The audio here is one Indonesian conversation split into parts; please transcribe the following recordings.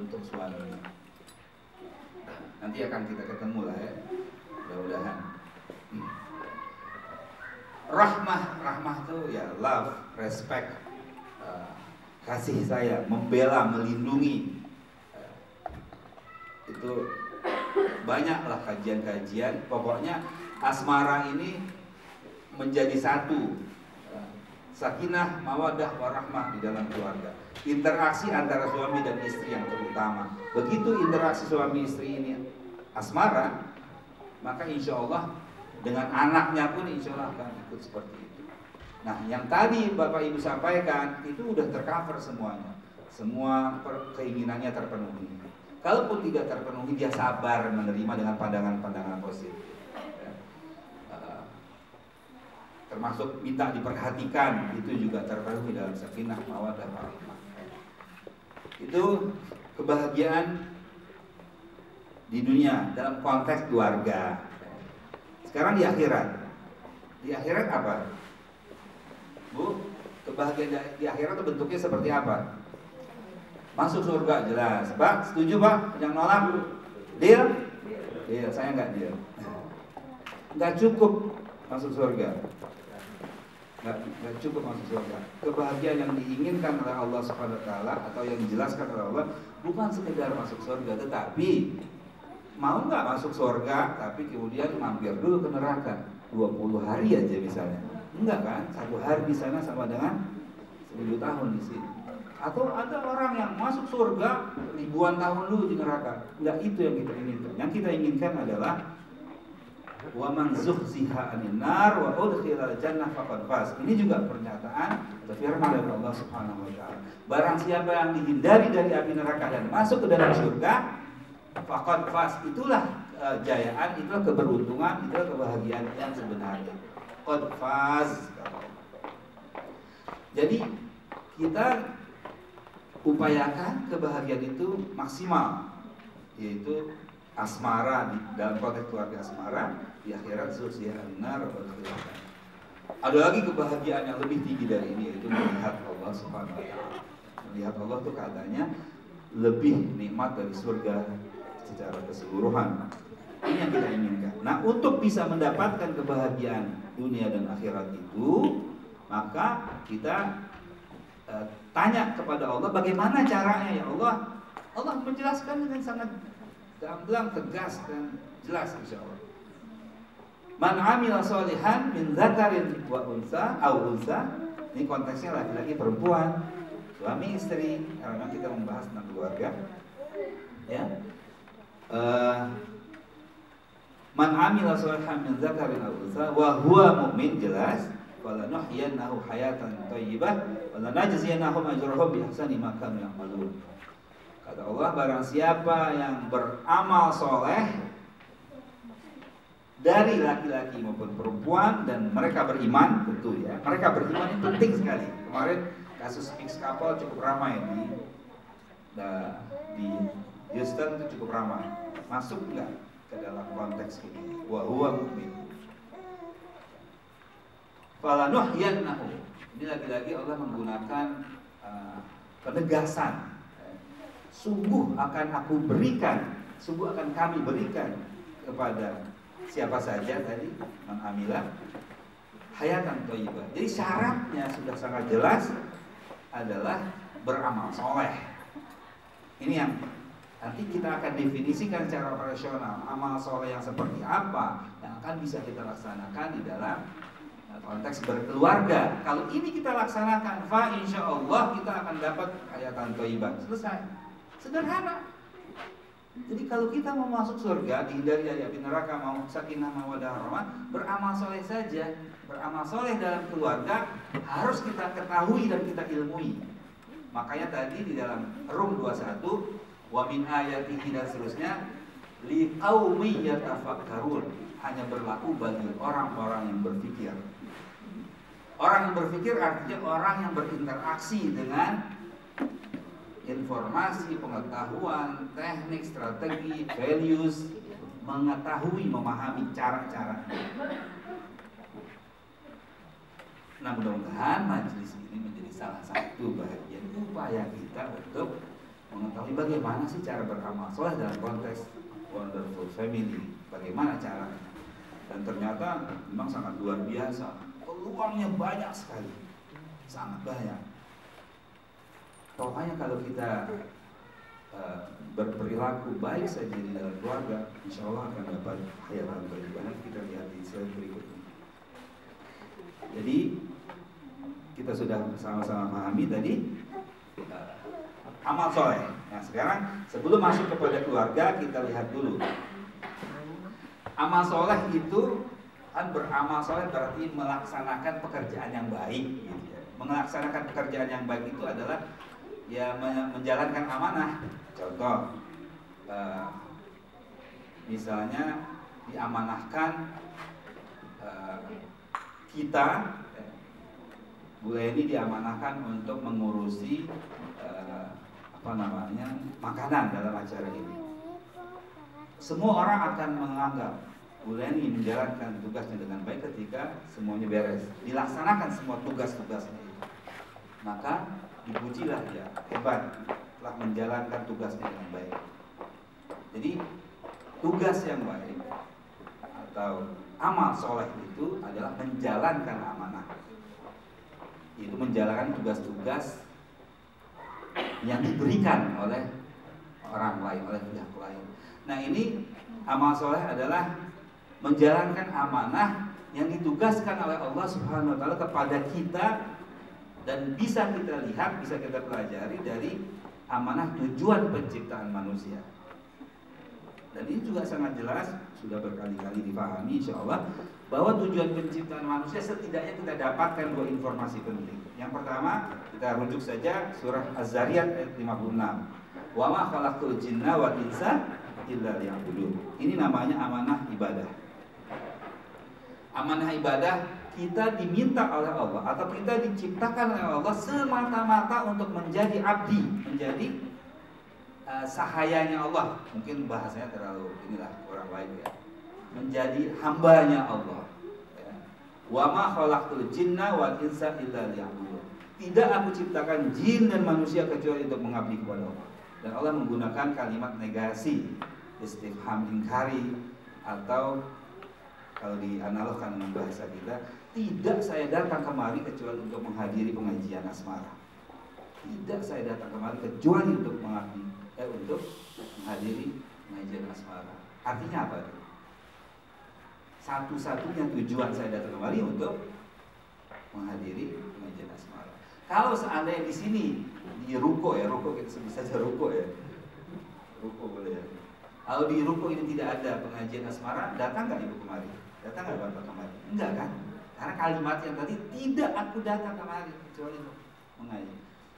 untuk suami. Nanti akan kita ketemu lah ya, mudah-mudahan. Rahmah itu ya love, respect, kasih sayang, membela, melindungi. Itu banyaklah kajian-kajian. Pokoknya asmara ini menjadi satu, sakinah, mawaddah, warahmah di dalam keluarga. Interaksi antara suami dan istri yang terutama. Begitu interaksi suami istri ini asmara, maka insya Allah dengan anaknya pun insya Allah akan ikut seperti itu. Nah, yang tadi Bapak Ibu sampaikan itu udah tercover semuanya. Semua keinginannya terpenuhi. Kalaupun tidak terpenuhi, dia sabar menerima dengan pandangan-pandangan positif. Termasuk minta diperhatikan, itu juga terpenuhi dalam sakinah, mawaddah, warahmah. Itu kebahagiaan di dunia dalam konteks keluarga. Sekarang di akhirat. Di akhirat apa? Bu, kebahagiaan di akhirat itu bentuknya seperti apa? Masuk surga jelas. Pak, setuju Pak? Yang nolak? Deal? Deal, saya nggak deal. Nggak cukup masuk surga. Nggak cukup masuk surga. Kebahagiaan yang diinginkan oleh Allah Subhanahu Wa Taala atau yang dijelaskan oleh Allah bukan sekedar masuk surga, tetapi mau nggak masuk surga, tapi kemudian mampir dulu ke neraka 20 hari aja misalnya. Enggak kan? 1 hari di sana sama dengan 1000 tahun di sini. Atau ada orang yang masuk surga ribuan tahun dulu di neraka. Enggak, itu yang kita inginkan. Yang kita inginkan adalah wa man zuhziha 'anil nar wa udkhilal jannah faqad faz. Ini juga pernyataan atau firman dari Allah Subhanahu wa taala. Barang siapa yang dihindari dari api neraka dan masuk ke dalam surga, faqad faz. Itulah jayaan, itulah keberuntungan, itulah kebahagiaan yang sebenarnya. Qad faz. Jadi kita upayakan kebahagiaan itu maksimal, yaitu asmara dalam konteks keluarga asmara, di akhirat zuhziha 'anil nar wa udkhilal jannah. Ada lagi kebahagiaan yang lebih tinggi dari ini, yaitu melihat Allah Subhanahu wa taala. Melihat Allah itu katanya lebih nikmat dari surga secara keseluruhan. Ini yang kita inginkan. Nah, untuk bisa mendapatkan kebahagiaan dunia dan akhirat itu, maka kita tanya kepada Allah, bagaimana caranya ya Allah? Allah menjelaskan dengan sangat gamblang, tegas dan jelas insyaallah. Man 'amila sholihan min dzakarin wa unsa aw unsa. Ini konteksnya laki-laki perempuan, suami istri, karena kita membahas tentang keluarga. Ya. Man 'amila sholihan min dzakarin aw unsa wa huwa mu'min, jelas. Wala nuhyiyannahu hayatan thayyibah wala najziyannahum ajrahum bi ahsani ma kanu ya'malun. Kata Allah, barang siapa yang beramal soleh dari laki-laki maupun perempuan dan mereka beriman, tentu ya, mereka beriman itu penting sekali. Kemarin kasus mix couple cukup ramai di Houston, itu cukup ramai. Masuk nggak ke dalam konteks ini? Wa huwa mu'min. Fala nuhyiyannahu. Ini lagi-lagi Allah menggunakan penegasan. Sungguh akan aku berikan, sungguh akan kami berikan kepada siapa saja tadi, man amila hayatan thayyibah. Jadi syaratnya sudah sangat jelas adalah beramal soleh. Ini yang nanti kita akan definisikan secara operasional. Amal soleh yang seperti apa yang akan bisa kita laksanakan di dalam konteks berkeluarga. Kalau ini kita laksanakan, fa insya Allah kita akan dapat hayatan thayyibah. Selesai. Sederhana. Jadi kalau kita mau masuk surga, dihindari dari api neraka, mau sakinah, mawaddah, warahmah, beramal soleh saja. Beramal soleh dalam keluarga harus kita ketahui dan kita ilmui. Makanya tadi di dalam Rum 21, wa min ayatihi dan seterusnya, liqaumi yatafakkarun, hanya berlaku bagi orang-orang yang berpikir. Orang yang berpikir artinya orang yang berinteraksi dengan informasi, pengetahuan, teknik, strategi, values, mengetahui, memahami cara-cara. Nah, mudah-mudahan majelis ini menjadi salah satu bagian upaya kita untuk mengetahui bagaimana sih cara beramal soleh dalam konteks wonderful family, bagaimana caranya. Dan ternyata memang sangat luar biasa, peluangnya banyak sekali, sangat banyak. Pokoknya kalau kita berperilaku baik saja di dalam keluarga, insya Allah akan dapat hayatan beribadah. Kita lihat di slide berikutnya. Jadi kita sudah sama-sama pahami tadi amal soleh. Nah sekarang sebelum masuk kepada keluarga, kita lihat dulu. Amal soleh itu kan, beramal soleh berarti melaksanakan pekerjaan yang baik gitu ya. Melaksanakan pekerjaan yang baik itu adalah ya menjalankan amanah. Contoh misalnya diamanahkan kita, Bu Leni diamanahkan untuk mengurusi makanan dalam acara ini. Semua orang akan menganggap Bu Leni menjalankan tugasnya dengan baik ketika semuanya beres, dilaksanakan semua tugas-tugasnya itu. Maka dipujilah dia, hebat, telah menjalankan tugasnya dengan baik. Jadi tugas yang baik atau amal soleh itu adalah menjalankan amanah. Itu menjalankan tugas-tugas yang diberikan oleh orang lain, oleh pihak lain. Nah ini amal soleh adalah menjalankan amanah yang ditugaskan oleh Allah Subhanahu Wa Taala kepada kita, dan bisa kita lihat, bisa kita pelajari dari amanah tujuan penciptaan manusia. Dan ini juga sangat jelas, sudah berkali-kali dipahami insya Allah, bahwa tujuan penciptaan manusia setidaknya kita dapatkan dua informasi penting. Yang pertama, kita rujuk saja surah Az-Zariyat ayat 56. Wa ma khalaqtul jinna wal insa illa liya'budun. Ini namanya amanah ibadah. Amanah ibadah, kita diminta oleh Allah atau kita diciptakan oleh Allah semata-mata untuk menjadi abdi, menjadi sahayanya Allah. Mungkin bahasanya terlalu kurang baik ya. Menjadi hambanya Allah. Wa ma khalaqtul jinna wal insa illa liya'budun. Tidak aku ciptakan jin dan manusia kecuali untuk mengabdi kepada Allah. Dan Allah menggunakan kalimat negasi, istifham ingkari, atau kalau dianalogkan dengan bahasa kita, tidak saya datang kemari kecuali untuk menghadiri pengajian asmara. Tidak saya datang kemari kecuali untuk mengabdi, untuk menghadiri pengajian asmara. Artinya apa itu? Satu-satunya tujuan saya datang kemari untuk menghadiri pengajian asmara. Kalau seandainya di sini di ruko ya, ruko kita sebut saja ruko ya, ruko boleh ya. Kalau di ruko ini tidak ada pengajian asmara, datang nggak ibu kemari? Datang nggak bapak kemari? Enggak kan? Karena kalimat yang tadi, tidak aku datang kemari kecuali untuk mengaji.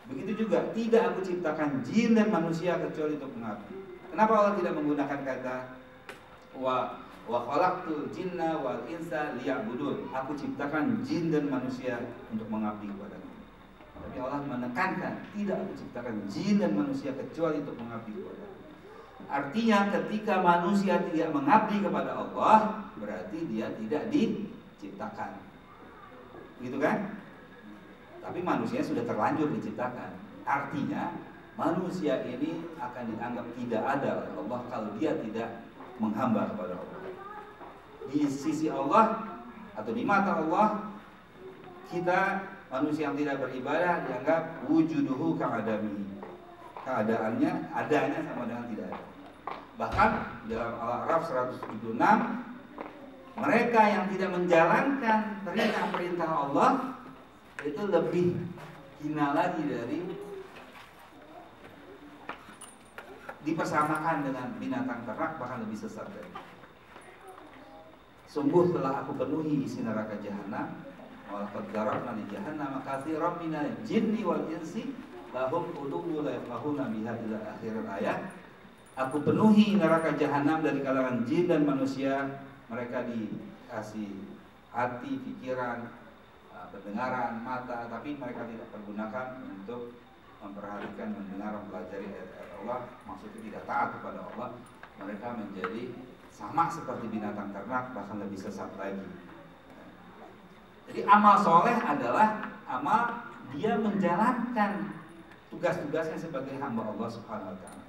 Begitu juga, tidak aku ciptakan jin dan manusia kecuali untuk mengabdi. Kenapa Allah tidak menggunakan kata wa khalaqtul jinna wal insa liya'budun? Aku ciptakan jin dan manusia untuk mengabdi kepada-Mu. Tapi Allah menekankan, tidak aku ciptakan jin dan manusia kecuali untuk mengabdi kepada-Mu. Artinya ketika manusia tidak mengabdi kepada Allah, berarti dia tidak diciptakan. Gitu kan? Tapi manusia sudah terlanjur diciptakan. Artinya manusia ini akan dianggap tidak ada oleh Allah kalau dia tidak menghamba kepada Allah. Di sisi Allah atau di mata Allah, kita manusia yang tidak beribadah dianggap wujuduhu ka'adami. Keadaannya, adanya sama dengan tidak ada. Bahkan dalam Al-A'raf 176, mereka yang tidak menjalankan perintah-perintah Allah itu lebih hina lagi dari dipersamakan dengan binatang ternak, bahkan lebih sesat dari. Sungguh telah aku penuhi isi neraka jahanam, wa laqad darabna li jahannama katsiran minal jinni wal insi lahum qulubun la yafqahuna biha ila akhir ayat. Aku penuhi neraka jahanam dari kalangan jin dan manusia. Mereka dikasih hati, pikiran, pendengaran, mata, tapi mereka tidak pergunakan untuk memperhatikan, mendengar, mempelajari ayat-ayat Allah. Maksudnya tidak taat kepada Allah. Mereka menjadi sama seperti binatang ternak, bahkan lebih sesat lagi. Jadi amal soleh adalah amal dia menjalankan tugas-tugasnya sebagai hamba Allah Subhanahu wa taala.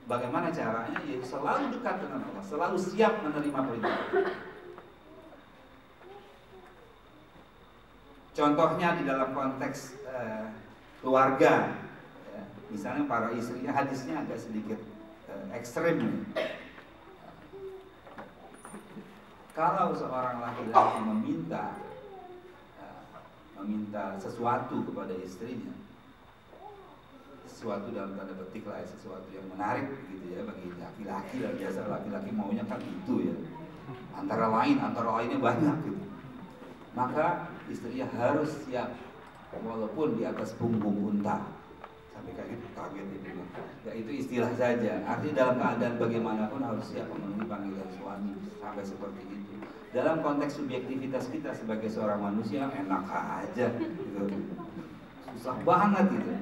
Bagaimana caranya? Ya selalu dekat dengan Allah, selalu siap menerima perintah. Contohnya di dalam konteks keluarga, ya, misalnya para istrinya, hadisnya agak sedikit ekstrem. Kalau seorang laki-laki meminta sesuatu kepada istrinya, sesuatu dalam tanda petik lah, sesuatu yang menarik gitu ya bagi laki-laki, dan biasa laki-laki maunya kan itu ya, antara lainnya banyak gitu. Maka istrinya harus siap, walaupun di atas punggung unta. Sampai kayak gitu, kaget itu. Ya itu istilah saja. Artinya dalam keadaan bagaimanapun harus siap memenuhi panggilan suami, sampai seperti itu. Dalam konteks subjektivitas kita sebagai seorang manusia enak aja gitu. Susah banget gitu.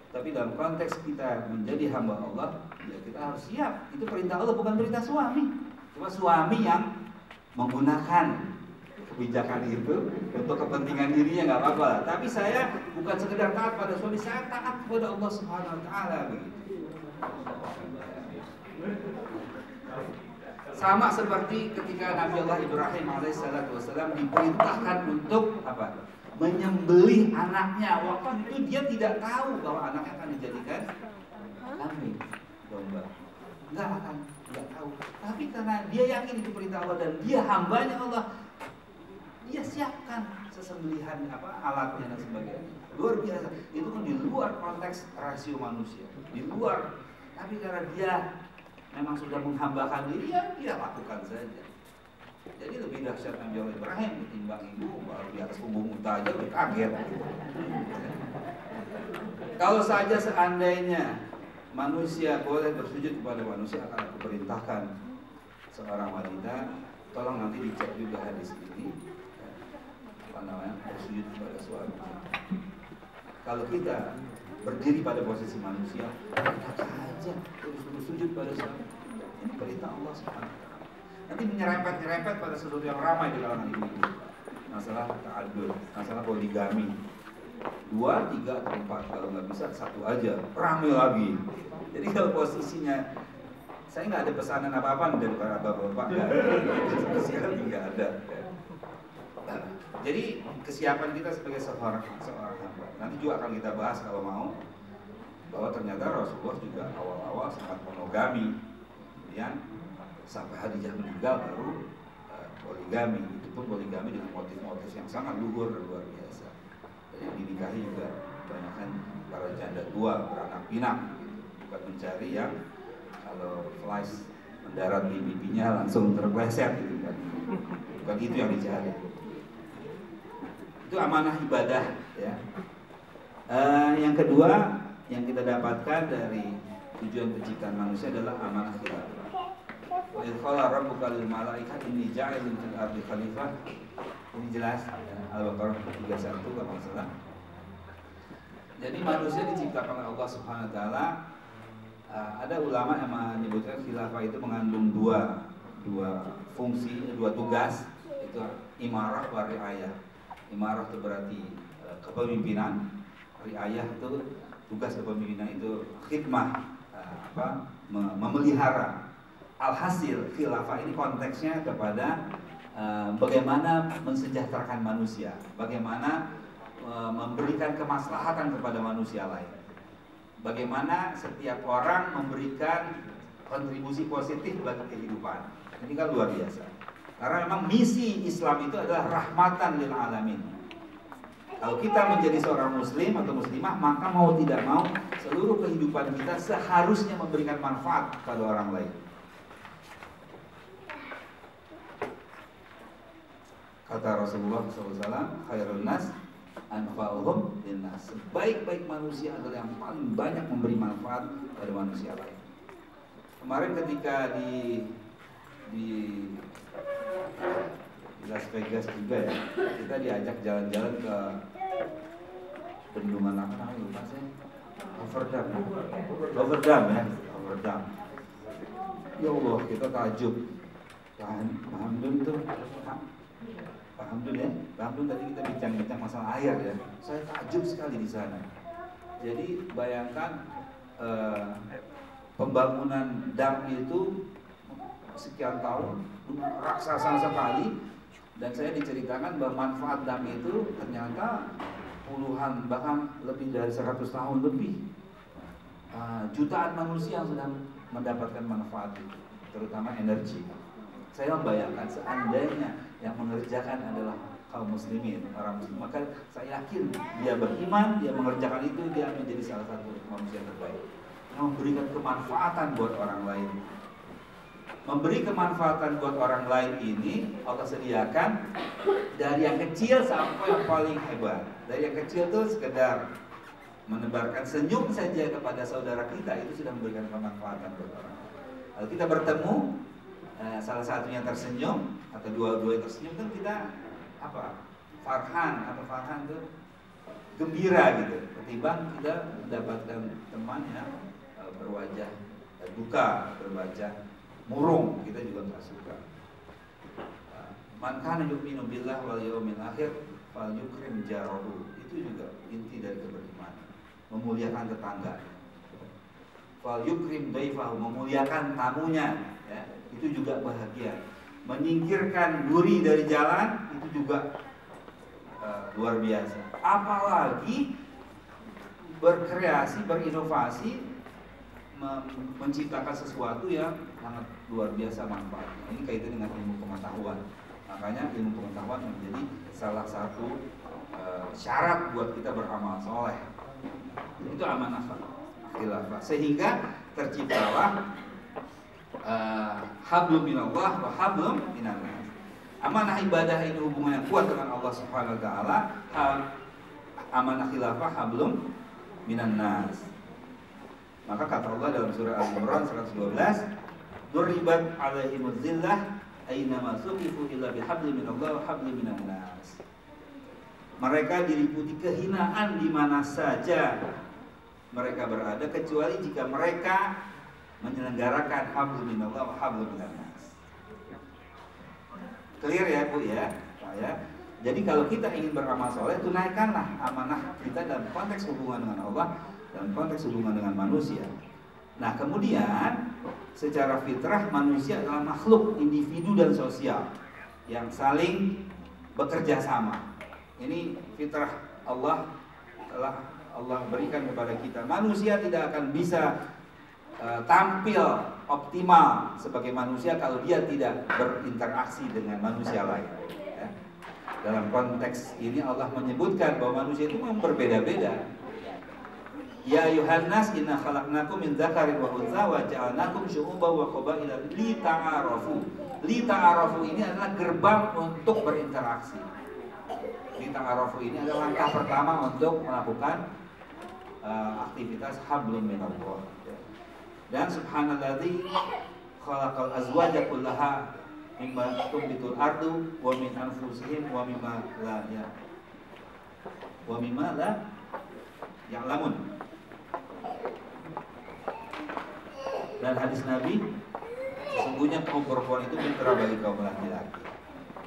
Tapi dalam konteks kita menjadi hamba Allah, ya kita harus siap. Itu perintah Allah, bukan perintah suami. Cuma suami yang menggunakan kebijakan itu untuk kepentingan dirinya, nggak apa-apa lah. Tapi saya bukan sekedar taat pada suami, saya taat kepada Allah Subhanahu wa taala begitu. Sama seperti ketika Nabi Allah Ibrahim alaihissalam diperintahkan untuk apa? Menyembelih anaknya. Waktu itu dia tidak tahu bahwa anaknya akan dijadikan kambing, domba. Nggak tahu. Tapi karena dia yakin itu perintah Allah dan dia hambanya Allah, dia siapkan sesembelihan alatnya dan sebagainya. Luar biasa. Itu kan di luar konteks rasio manusia, di luar. Tapi karena dia memang sudah menghambakan diri, ya dia lakukan saja. Jadi lebih dahsyat Nabi Allah Ibrahim ketimbang ibu, baru di atas punggung unta aja udah kaget. Kalau saja seandainya manusia boleh bersujud kepada manusia, akan aku perintahkan seorang wanita, tolong nanti dicek juga hadis ini, bersujud kepada suami. Kalau kita berdiri pada posisi manusia, kita aja terus bersujud pada suami. Ini perintah Allah Subhanahu. Nanti menyerempet pada sesuatu yang ramai di kalangan ibu-ibu. Masalah ta'adud, masalah poligami. 2, 3, atau 4, kalau nggak bisa 1 aja, ramai lagi. Jadi kalau posisinya, saya nggak ada pesanan apa-apa dari para bapak-bapak, spesial nggak ada. Jadi kesiapan kita sebagai seorang hamba. Nanti juga akan kita bahas kalau mau, bahwa ternyata Rasulullah juga awal-awal sangat monogami, kemudian sampai Khadijah meninggal baru poligami. Itu pun poligami dengan motif-motif yang sangat luhur dan luar biasa. Dan yang dinikahi juga kebanyakan para janda tua beranak pinak, bukan mencari yang kalau flies mendarat di pipinya langsung terpleset gitu kan. Bukan itu yang dicari. Itu amanah ibadah ya. Yang kedua yang kita dapatkan dari tujuan penciptaan manusia adalah amanah khilafah. Wa idh qala rabbuka lil malaikati inni ja'ilun fil ardi khalifah. Ini jelas Al-Baqarah 31 kalau tidak salah. Jadi manusia diciptakan oleh Allah Subhanahu wa taala. Ada ulama yang menyebutkan khilafah itu mengandung dua fungsi, dua tugas, itu imarah wa riayah. Imarah itu berarti kepemimpinan, riayah itu tugas kepemimpinan itu khidmah, memelihara. Alhasil khilafah ini konteksnya kepada bagaimana mensejahterakan manusia, bagaimana memberikan kemaslahatan kepada manusia lain, bagaimana setiap orang memberikan kontribusi positif bagi kehidupan. Ini kan luar biasa. Karena memang misi Islam itu adalah rahmatan lil alamin. Kalau kita menjadi seorang muslim atau muslimah, maka mau tidak mau seluruh kehidupan kita seharusnya memberikan manfaat kepada orang lain. Kata Rasulullah SAW, khairun nas anfa'uhum linnas. Sebaik-baik manusia adalah yang paling banyak memberi manfaat pada manusia lain. Kemarin ketika di Las Vegas juga ya, kita diajak jalan-jalan ke bendungan apa namanya lupa saya, Overdam ya. Ya Allah, kita takjub. Alhamdulillah itu. Alhamdulillah tadi kita bincang-bincang masalah air ya. Saya takjub sekali di sana. Jadi bayangkan pembangunan dam itu sekian tahun raksasa sekali, dan saya diceritakan bahwa manfaat dam itu ternyata puluhan bahkan lebih dari 100 tahun lebih. Jutaan manusia yang sedang mendapatkan manfaat itu, terutama energi. Saya membayangkan seandainya yang mengerjakan adalah kaum muslimin, orang muslim, maka saya yakin dia beriman, dia mengerjakan itu, dia menjadi salah satu manusia terbaik yang memberikan kemanfaatan buat orang lain. Memberi kemanfaatan buat orang lain ini Allah sediakan dari yang kecil sampai yang paling hebat. Dari yang kecil tuh sekedar menebarkan senyum saja kepada saudara kita, itu sudah memberikan kemanfaatan buat orang. Kalau kita bertemu, salah satunya tersenyum atau dua-duanya tersenyum, kan kita farhan itu gembira gitu. Ketimbang kita mendapatkan teman yang berwajah duka, berwajah murung, kita juga nggak suka. Man kana yu'minu billah wal yawmil akhir fal yukrim jarahu. Itu juga inti dari keberimanan. Memuliakan tetangga. Fal yukrim daifahu, memuliakan tamunya, ya. Itu juga bahagia. Menyingkirkan duri dari jalan, itu juga luar biasa. Apalagi berkreasi, berinovasi, menciptakan sesuatu yang sangat luar biasa manfaatnya. Ini kaitan dengan ilmu pengetahuan. Makanya ilmu pengetahuan menjadi salah satu syarat buat kita beramal soleh. Itu amanah khilafah. Sehingga terciptalah hablum minallah wa hablum minannas. Amanah ibadah ini hubungan yang kuat dengan Allah Subhanahu wa taala. Amanah khilafah hablum minannas. Maka kata Allah dalam surah Al-Imran 112, "Duribat 'alaihimuz zillah aina ma suqifu illa bihablin minallah wa hablin minannas." Mereka diliputi kehinaan di mana saja mereka berada, kecuali jika mereka menyelenggarakan hablum minallah wa hablum minannas. Clear ya Bu ya? Jadi kalau kita ingin beramal soleh, tunaikanlah amanah kita dalam konteks hubungan dengan Allah, dalam konteks hubungan dengan manusia. Nah kemudian secara fitrah manusia adalah makhluk individu dan sosial yang saling bekerja sama. Ini fitrah Allah telah Allah berikan kepada kita. Manusia tidak akan bisa tampil optimal sebagai manusia kalau dia tidak berinteraksi dengan manusia lain. Ya. Dalam konteks ini Allah menyebutkan bahwa manusia itu memang berbeda-beda. Ya Yuhannas inna khalaqnakum min dzakarin wa untha wa ja'alnakum syu'uban wa qabaila lita'arafu. Lita'arafu ini adalah gerbang untuk berinteraksi. Lita'arafu ini adalah langkah pertama untuk melakukan aktivitas hablum minallah. Dan subhanalladzi khalaqal azwaja kullaha mimma tumbitul ardu wa min anfusihim wa mimma la ya'lamun. Dan hadis Nabi, sesungguhnya kaum perempuan itu mitra bagi kaum laki-laki.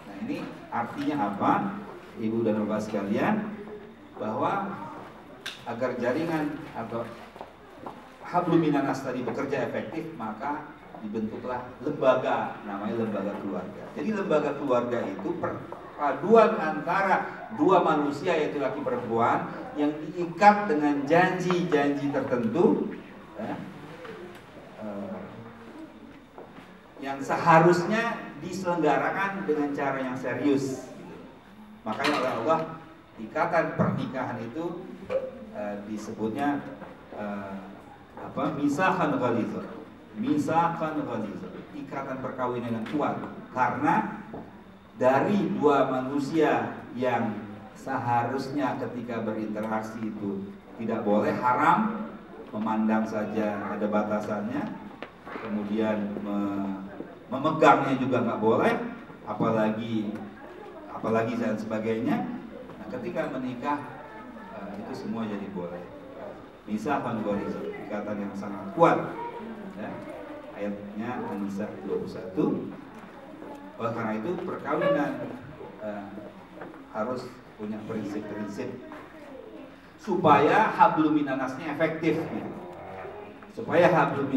Nah ini artinya apa, Ibu dan Bapak sekalian? Bahwa agar jaringan atau hablum minannas tadi bekerja efektif, maka dibentuklah lembaga, namanya lembaga keluarga. Jadi lembaga keluarga itu perpaduan antara dua manusia, yaitu laki perempuan, yang diikat dengan janji-janji tertentu, ya, yang seharusnya diselenggarakan dengan cara yang serius. Makanya oleh Allah ikatan pernikahan itu disebutnya misaqan ghalidh. Misaqan ghalidh, ikatan perkawinan yang kuat, karena dari dua manusia yang seharusnya ketika berinteraksi itu tidak boleh, haram, memandang saja ada batasannya, kemudian memegangnya juga nggak boleh, apalagi dan sebagainya. Nah, ketika menikah itu semua jadi boleh. Misaqan ghalidh, ikatan yang sangat kuat. Ya, ayatnya An-Nisa 21. Oleh karena itu perkawinan harus punya prinsip-prinsip supaya hablum minannasnya efektif gitu. Supaya hablum